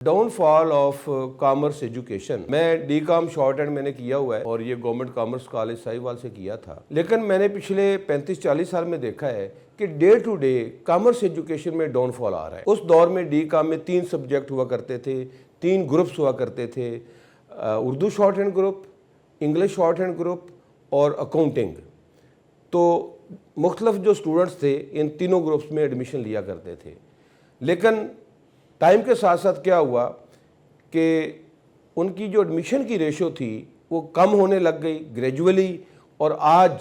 Down fall of commerce education. میں D com short and میں نے کیا ہوا ہے اور یہ گورنمنٹ کامرس کالج ساہیوال سے کیا تھا، لیکن میں نے پچھلے 35-40 سال میں دیکھا ہے کہ day to day commerce education میں ڈاؤن فال آ رہا ہے. اس دور میں ڈی کام میں 3 سبجیکٹ ہوا کرتے تھے، 3 گروپس ہوا کرتے تھے، Urdu short hand group, English short hand group اور اکاؤنٹنگ. تو مختلف جو اسٹوڈنٹس تھے ان تینوں گروپس میں ایڈمیشن لیا کرتے تھے. لیکن ٹائم کے ساتھ ساتھ کیا ہوا کہ ان کی جو ایڈمیشن کی ریشو تھی وہ کم ہونے لگ گئی گریجولی، اور آج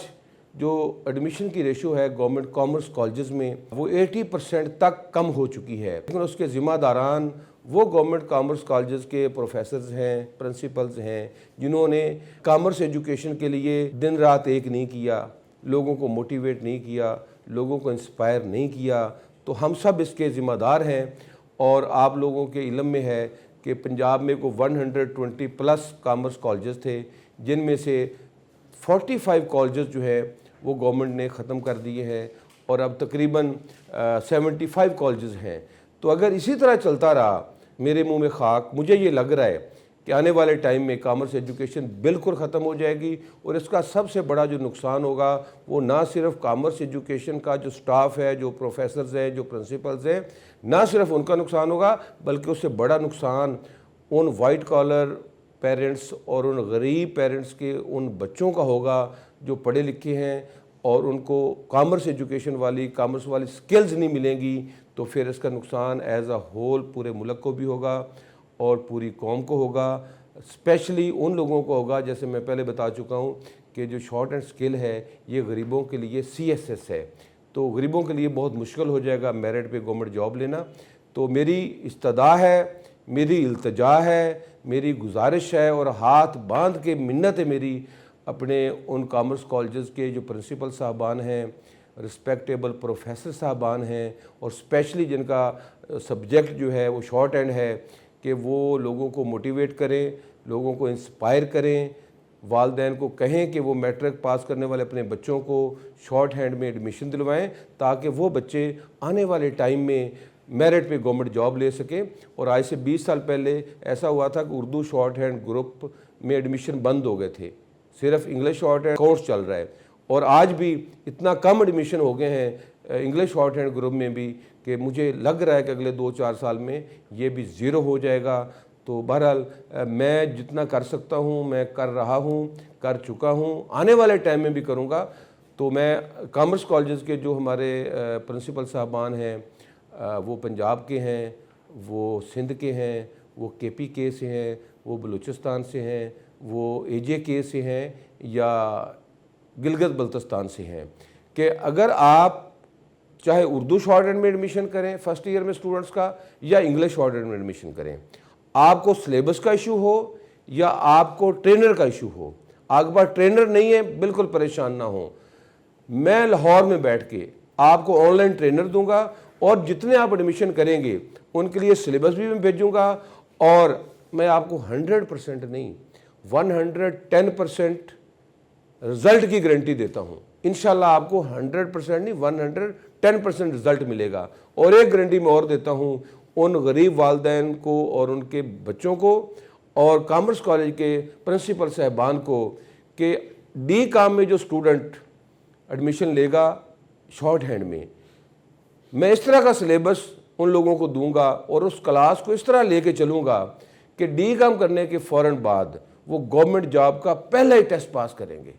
جو ایڈمیشن کی ریشو ہے گورنمنٹ کامرس کالجز میں وہ 80% تک کم ہو چکی ہے. لیکن اس کے ذمہ داران وہ گورنمنٹ کامرس کالجز کے پروفیسرز ہیں، پرنسپلز ہیں، جنہوں نے کامرس ایجوکیشن کے لیے دن رات ایک نہیں کیا، لوگوں کو موٹیویٹ نہیں کیا، لوگوں کو انسپائر نہیں کیا. تو ہم سب اس کے ذمہ دار ہیں. اور آپ لوگوں کے علم میں ہے کہ پنجاب میں کو 120+ کامرس کالجز تھے، جن میں سے 45 کالجز جو ہے وہ گورنمنٹ نے ختم کر دیے ہیں، اور اب تقریباً 75 کالجز ہیں. تو اگر اسی طرح چلتا رہا، میرے منہ میں خاک، مجھے یہ لگ رہا ہے کہ آنے والے ٹائم میں کامرس ایجوکیشن بالکل ختم ہو جائے گی. اور اس کا سب سے بڑا جو نقصان ہوگا وہ نہ صرف کامرس ایجوکیشن کا جو سٹاف ہے، جو پروفیسرز ہیں، جو پرنسپلز ہیں، نہ صرف ان کا نقصان ہوگا، بلکہ اس سے بڑا نقصان ان وائٹ کالر پیرنٹس اور ان غریب پیرنٹس کے ان بچوں کا ہوگا جو پڑھے لکھے ہیں اور ان کو کامرس ایجوکیشن کامرس والی سکلز نہیں ملیں گی. تو پھر اس کا نقصان ایز اے ہول پورے ملک کو بھی ہوگا اور پوری قوم کو ہوگا. اسپیشلی ان لوگوں کو ہوگا، جیسے میں پہلے بتا چکا ہوں کہ جو شارٹ اینڈ سکل ہے یہ غریبوں کے لیے CSS ہے. تو غریبوں کے لیے بہت مشکل ہو جائے گا میرٹ پہ گورنمنٹ جاب لینا. تو میری استدعا ہے، میری التجا ہے، میری گزارش ہے اور ہاتھ باندھ کے منت ہے میری اپنے ان کامرس کالجز کے جو پرنسپل صاحبان ہیں، رسپیکٹیبل پروفیسر صاحبان ہیں، اور اسپیشلی جن کا سبجیکٹ جو ہے وہ شارٹ ہینڈ ہے، کہ وہ لوگوں کو موٹیویٹ کریں، لوگوں کو انسپائر کریں، والدین کو کہیں کہ وہ میٹرک پاس کرنے والے اپنے بچوں کو شارٹ ہینڈ میں ایڈمیشن دلوائیں، تاکہ وہ بچے آنے والے ٹائم میں میرٹ پہ گورنمنٹ جاب لے سکیں. اور آج سے 20 سال پہلے ایسا ہوا تھا کہ اردو شارٹ ہینڈ گروپ میں ایڈمیشن بند ہو گئے تھے، صرف انگلش شارٹ ہینڈ کورس چل رہا ہے. اور آج بھی اتنا کم ایڈمیشن ہو گئے ہیں انگلش شارٹ ہینڈ گروپ میں بھی کہ مجھے لگ رہا ہے کہ اگلے 2-4 سال میں یہ بھی 0 ہو جائے گا. تو بہرحال میں جتنا کر سکتا ہوں میں کر رہا ہوں، کر چکا ہوں، آنے والے ٹائم میں بھی کروں گا. تو میں کامرس کالجز کے جو ہمارے پرنسپل صاحبان ہیں وہ پنجاب کے ہیں، وہ سندھ کے ہیں، وہ KPK سے ہیں، وہ بلوچستان سے ہیں، وہ AJK سے ہیں، یا گلگت بلتستان سے ہیں، کہ اگر آپ چاہے اردو شارٹ ہینڈ میں ایڈمیشن کریں فرسٹ ایئر میں اسٹوڈنٹس کا، یا انگلش شارٹ ہینڈ میں ایڈمیشن کریں، آپ کو سلیبس کا ایشو ہو یا آپ کو ٹرینر کا ایشو ہو، آپ کے پاس ٹرینر نہیں ہے بالکل پریشان نہ ہوں. میں لاہور میں بیٹھ کے آپ کو آن لائن ٹرینر دوں گا، اور جتنے آپ ایڈمیشن کریں گے ان کے لیے سلیبس بھی میں بھیجوں گا. اور میں آپ کو 100% نہیں 110% رزلٹ کی گارنٹی دیتا ہوں. انشاءاللہ آپ کو 100% نہیں 110% رزلٹ ملے گا. اور ایک گارنٹی میں اور دیتا ہوں ان غریب والدین کو اور ان کے بچوں کو اور کامرس کالج کے پرنسپل صاحبان کو کہ ڈی کام میں جو اسٹوڈنٹ ایڈمیشن لے گا شارٹ ہینڈ میں اس طرح کا سلیبس ان لوگوں کو دوں گا اور اس کلاس کو اس طرح لے کے چلوں گا کہ ڈی کام کرنے کے فوراً بعد وہ گورنمنٹ جاب کا پہلا ہی ٹیسٹ پاس کریں گے.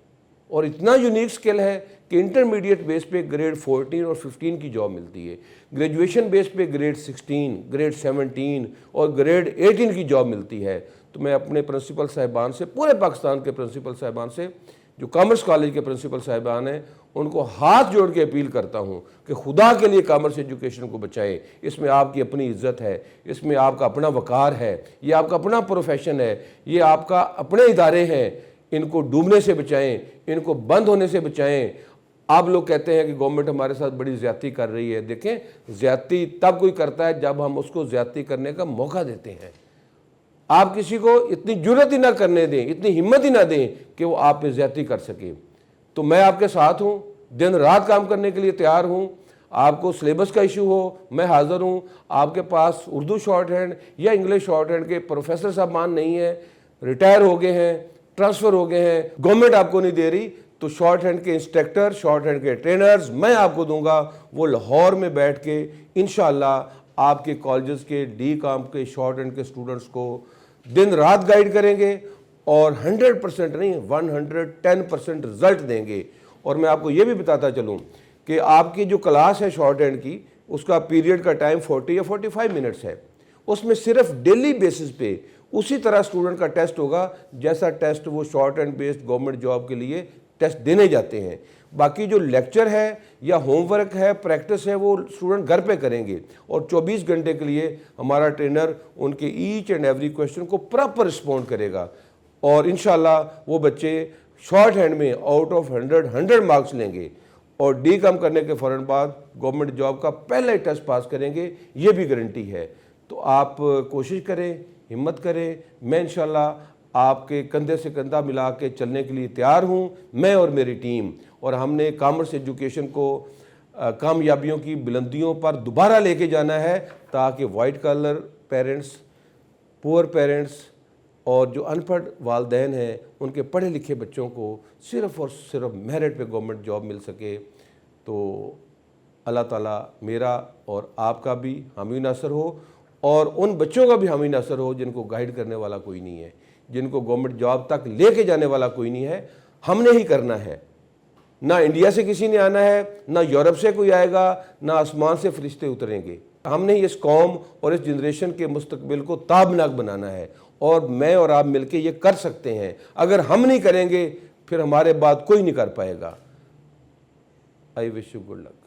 اور اتنا یونیک سکل ہے کہ انٹرمیڈیٹ بیس پہ گریڈ 14 اور 15 کی جاب ملتی ہے، گریجویشن بیس پہ گریڈ 16، گریڈ 17 اور گریڈ 18 کی جاب ملتی ہے. تو میں اپنے پرنسپل صاحبان سے، پورے پاکستان کے پرنسپل صاحبان سے، جو کامرس کالج کے پرنسپل صاحبان ہیں، ان کو ہاتھ جوڑ کے اپیل کرتا ہوں کہ خدا کے لیے کامرس ایجوکیشن کو بچائیں. اس میں آپ کی اپنی عزت ہے، اس میں آپ کا اپنا وقار ہے، یہ آپ کا اپنا پروفیشن ہے، یہ آپ کا اپنے ادارے ہیں. ان کو ڈوبنے سے بچائیں، ان کو بند ہونے سے بچائیں. آپ لوگ کہتے ہیں کہ گورنمنٹ ہمارے ساتھ بڑی زیادتی کر رہی ہے. دیکھیں، زیادتی تب کوئی کرتا ہے جب ہم اس کو زیادتی کرنے کا موقع دیتے ہیں. آپ کسی کو اتنی جرت ہی نہ کرنے دیں، اتنی ہمت ہی نہ دیں کہ وہ آپ پہ زیادتی کر سکے. تو میں آپ کے ساتھ ہوں، دن رات کام کرنے کے لیے تیار ہوں. آپ کو سلیبس کا ایشو ہو میں حاضر ہوں. آپ کے پاس اردو شارٹ ہینڈ یا انگلش شارٹ ہینڈ کے پروفیسر صاحبان نہیں ہیں, ریٹائر ہو گئے ہیں, ٹرانسفر ہو گئے ہیں, گورنمنٹ آپ کو نہیں دے رہی, تو شارٹ ہینڈ کے انسٹرکٹر, شارٹ ہینڈ کے ٹرینرز میں آپ کو دوں گا. وہ لاہور میں بیٹھ کے انشاءاللہ آپ کے کالجز کے ڈی کام کے شارٹ ہینڈ کے اسٹوڈنٹس کو دن رات گائیڈ کریں گے اور 100% نہیں 110% رزلٹ دیں گے. اور میں آپ کو یہ بھی بتاتا چلوں کہ آپ کی جو کلاس ہے شارٹ ہینڈ کی, اس کا پیریڈ کا ٹائم 40 یا 45 منٹس ہے. اس میں صرف ڈیلی بیسس پہ اسی طرح اسٹوڈنٹ کا ٹیسٹ ہوگا جیسا ٹیسٹ وہ short hand based government job کے لیے ٹیسٹ دینے جاتے ہیں. باقی جو لیکچر ہے یا ہوم ورک ہے, پریکٹس ہے, وہ اسٹوڈنٹ گھر پہ کریں گے. اور 24 گھنٹے کے لیے ہمارا ٹرینر ان کے ایچ اینڈ ایوری کویسچن کو پراپر رسپونڈ کرے گا. اور انشاءاللہ وہ بچے شارٹ ہینڈ میں آؤٹ آف 100 مارکس لیں گے اور ڈی کام کرنے کے فوراً بعد گورنمنٹ جاب کا پہلا ٹیسٹ پاس کریں گے, یہ بھی گارنٹی ہے. تو آپ کوشش کریں, ہمت کریں. میں انشاءاللہ آپ کے کندھے سے کندھا ملا کے چلنے کے لیے تیار ہوں, میں اور میری ٹیم. اور ہم نے کامرس ایجوکیشن کو کامیابیوں کی بلندیوں پر دوبارہ لے کے جانا ہے تاکہ وائٹ کالر پیرنٹس, پور پیرنٹس اور جو ان پڑھ والدین ہیں ان کے پڑھے لکھے بچوں کو صرف اور صرف میرٹ پہ گورنمنٹ جاب مل سکے. تو اللہ تعالیٰ میرا اور آپ کا بھی حامی ناصر ہو اور ان بچوں کا بھی حامی ناصر ہو جن کو گائیڈ کرنے والا کوئی نہیں ہے, جن کو گورنمنٹ جاب تک لے کے جانے والا کوئی نہیں ہے. ہم نے ہی کرنا ہے, نہ انڈیا سے کسی نے آنا ہے, نہ یورپ سے کوئی آئے گا, نہ آسمان سے فرشتے اتریں گے. ہم نے اس قوم اور اس جنریشن کے مستقبل کو تابناک بنانا ہے اور میں اور آپ مل کے یہ کر سکتے ہیں. اگر ہم نہیں کریں گے پھر ہمارے بعد کوئی نہیں کر پائے گا. آئی وش یو گڈ لک.